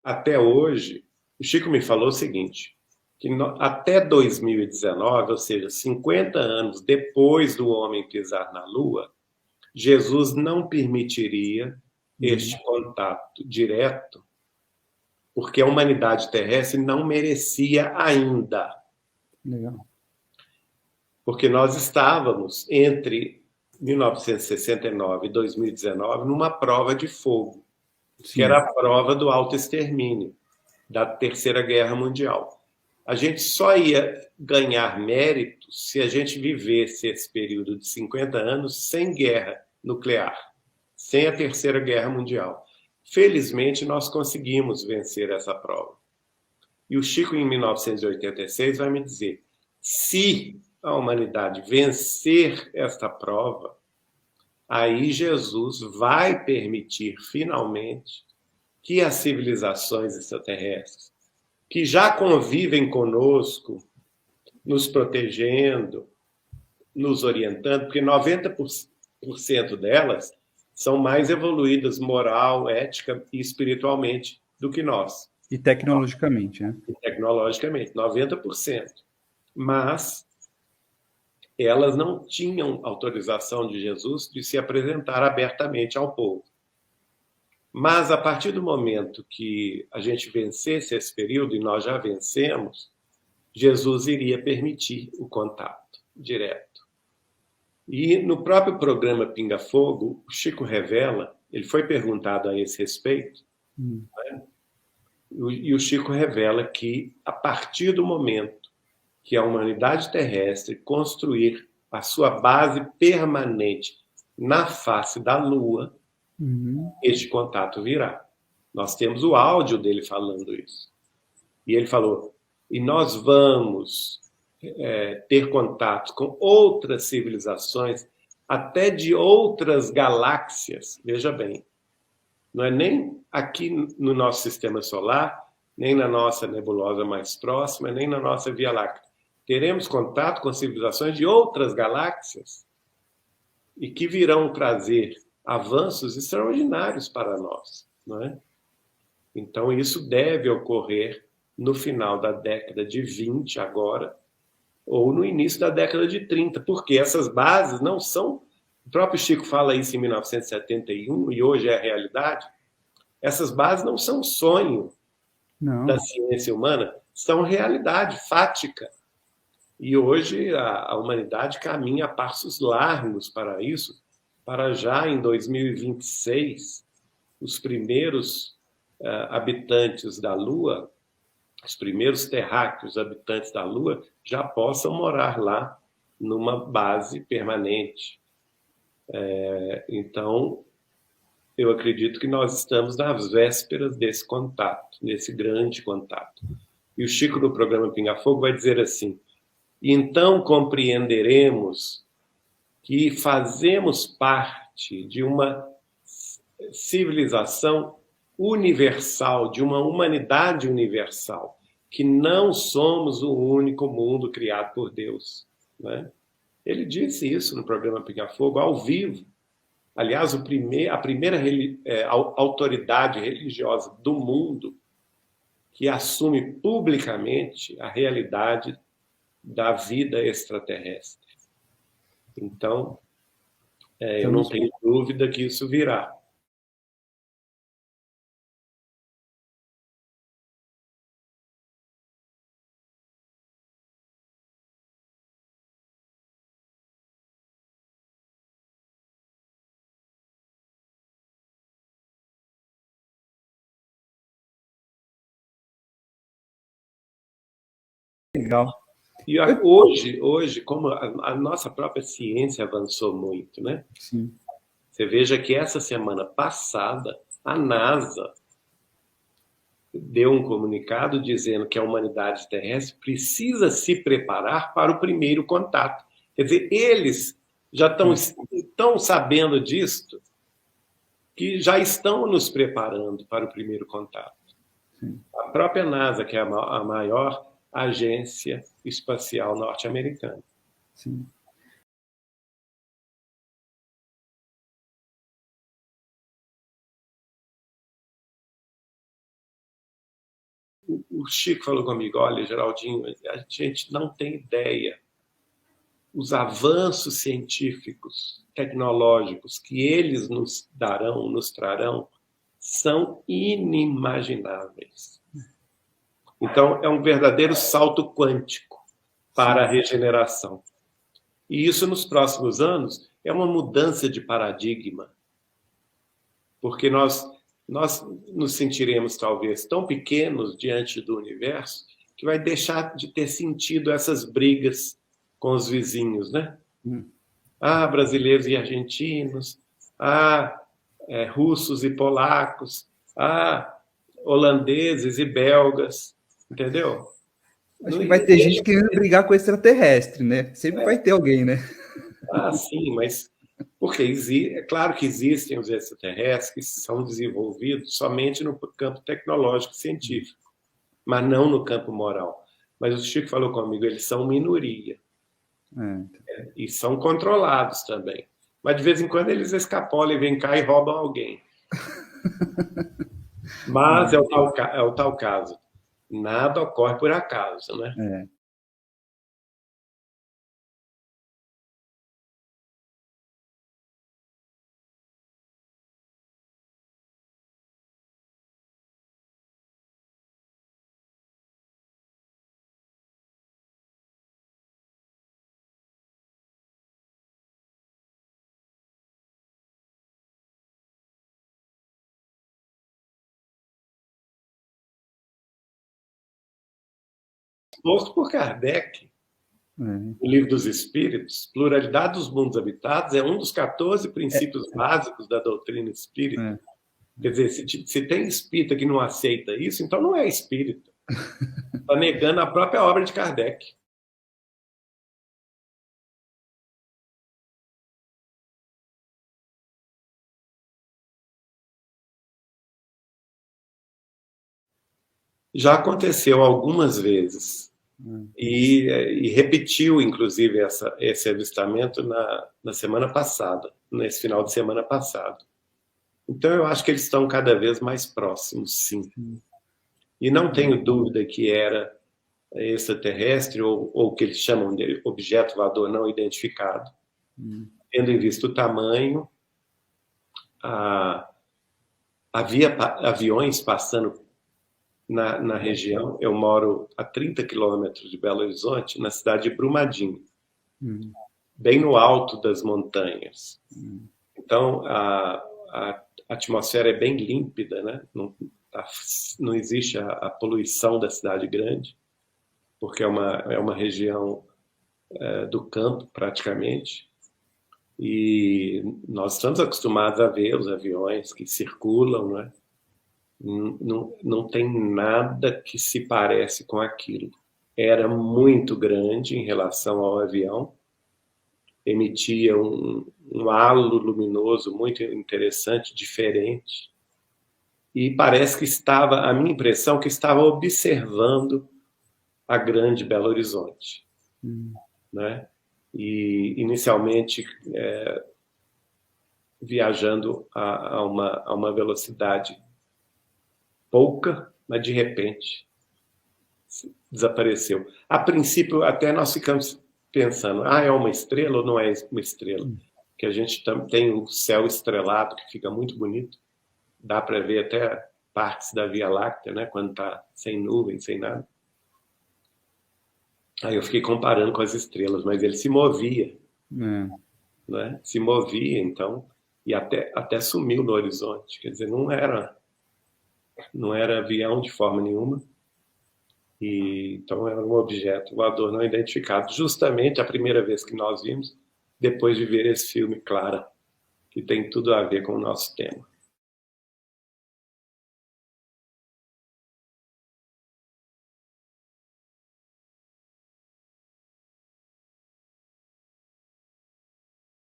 até hoje, o Chico me falou o seguinte, que até 2019, ou seja, 50 anos depois do homem pisar na Lua, Jesus não permitiria este contato direto, porque a humanidade terrestre não merecia ainda. Legal. Porque nós estávamos entre 1969 e 2019 numa prova de fogo, que era Sim. a prova do autoextermínio, da Terceira Guerra Mundial. A gente só ia ganhar mérito se a gente vivesse esse período de 50 anos sem guerra nuclear, sem a Terceira Guerra Mundial. Felizmente, nós conseguimos vencer essa prova. E o Chico, em 1986, vai me dizer: se a humanidade vencer esta prova, aí Jesus vai permitir, finalmente, que as civilizações extraterrestres, que já convivem conosco, nos protegendo, nos orientando, porque 90% delas são mais evoluídas moral, ética e espiritualmente do que nós. E tecnologicamente, né? E tecnologicamente, 90%. Mas elas não tinham autorização de Jesus de se apresentar abertamente ao povo. Mas a partir do momento que a gente vencesse esse período, e nós já vencemos, Jesus iria permitir o contato direto. E no próprio programa Pinga Fogo, o Chico revela, ele foi perguntado a esse respeito, né? E o Chico revela que, a partir do momento que a humanidade terrestre construir a sua base permanente na face da Lua, este contato virá. Nós temos o áudio dele falando isso. E ele falou, e nós vamos ter contato com outras civilizações, até de outras galáxias, veja bem, não é nem aqui no nosso sistema solar, nem na nossa nebulosa mais próxima, nem na nossa Via Láctea. Teremos contato com civilizações de outras galáxias e que virão trazer avanços extraordinários para nós, não é? Então, isso deve ocorrer no final da década de 20 agora, ou no início da década de 30, porque essas bases não são... O próprio Chico fala isso em 1971, e hoje é a realidade. Essas bases não são sonho da Não. ciência humana, são realidade fática. E hoje a humanidade caminha a passos largos para isso, para já em 2026, os primeiros habitantes da Lua, os primeiros terráqueos habitantes da Lua, já possam morar lá numa base permanente. Então, eu acredito que nós estamos nas vésperas desse contato, desse grande contato. E o Chico, no programa Pinga Fogo, vai dizer assim: então compreenderemos que fazemos parte de uma civilização universal, de uma humanidade universal, que não somos o único mundo criado por Deus, né? Ele disse isso no programa Pinga Fogo, ao vivo. Aliás, a primeira autoridade religiosa do mundo que assume publicamente a realidade da vida extraterrestre. Então, eu não tenho dúvida que isso virá. Legal. E hoje, como a nossa própria ciência avançou muito, né? Sim. Você veja que essa semana passada, a NASA deu um comunicado dizendo que a humanidade terrestre precisa se preparar para o primeiro contato. Quer dizer, eles já estão sabendo disto, que já estão nos preparando para o primeiro contato. Sim. A própria NASA, que é a maior agência espacial norte-americana. Sim. o Chico falou comigo, olha, Geraldinho, a gente não tem ideia. Os avanços científicos, tecnológicos que eles nos darão, nos trarão, são inimagináveis. Então, é um verdadeiro salto quântico para a regeneração. E isso, nos próximos anos, é uma mudança de paradigma. Porque nós nos sentiremos, talvez, tão pequenos diante do universo que vai deixar de ter sentido essas brigas com os vizinhos, né? Ah, brasileiros e argentinos, russos e polacos, holandeses e belgas, entendeu? Acho que vai ter gente querendo brigar com extraterrestre, né? Sempre vai ter alguém, né? Sim, mas porque é claro que existem os extraterrestres que são desenvolvidos somente no campo tecnológico científico, mas não no campo moral. Mas o Chico falou comigo, eles são minoria. E são controlados também. Mas de vez em quando eles escapolam e vêm cá e roubam alguém. Mas é o tal caso. Nada ocorre por acaso, né? Exposto por Kardec, o Livro dos Espíritos, Pluralidade dos Mundos Habitados, é um dos 14 princípios básicos da doutrina espírita. Quer dizer, se tem espírita que não aceita isso, então não é espírita. Está negando a própria obra de Kardec. Já aconteceu algumas vezes. E repetiu, inclusive, esse avistamento na semana passada, nesse final de semana passado. Então, eu acho que eles estão cada vez mais próximos, sim. E não tenho dúvida que era extraterrestre, ou que eles chamam de objeto voador não identificado. Tendo em vista o tamanho, havia aviões passando na região. Eu moro a 30 quilômetros de Belo Horizonte, na cidade de Brumadinho, bem no alto das montanhas. Então, a atmosfera é bem límpida, né? Não existe a poluição da cidade grande, porque é uma região do campo, praticamente. E nós estamos acostumados a ver os aviões que circulam, né? Não tem nada que se parece com aquilo. Era muito grande em relação ao avião, emitia um halo luminoso muito interessante, diferente, e parece que a minha impressão, que estava observando a grande Belo Horizonte, né? E inicialmente viajando a uma velocidade pouca, mas de repente desapareceu. A princípio, até nós ficamos pensando, é uma estrela ou não é uma estrela? Que a gente tem o céu estrelado, que fica muito bonito, dá para ver até partes da Via Láctea, né, quando está sem nuvem, sem nada. Aí eu fiquei comparando com as estrelas, mas ele se movia, né? Se movia, então, e até sumiu no horizonte. Quer dizer, não era avião de forma nenhuma. Então era um objeto voador não identificado. Justamente a primeira vez que nós vimos, depois de ver esse filme Clara, que tem tudo a ver com o nosso tema.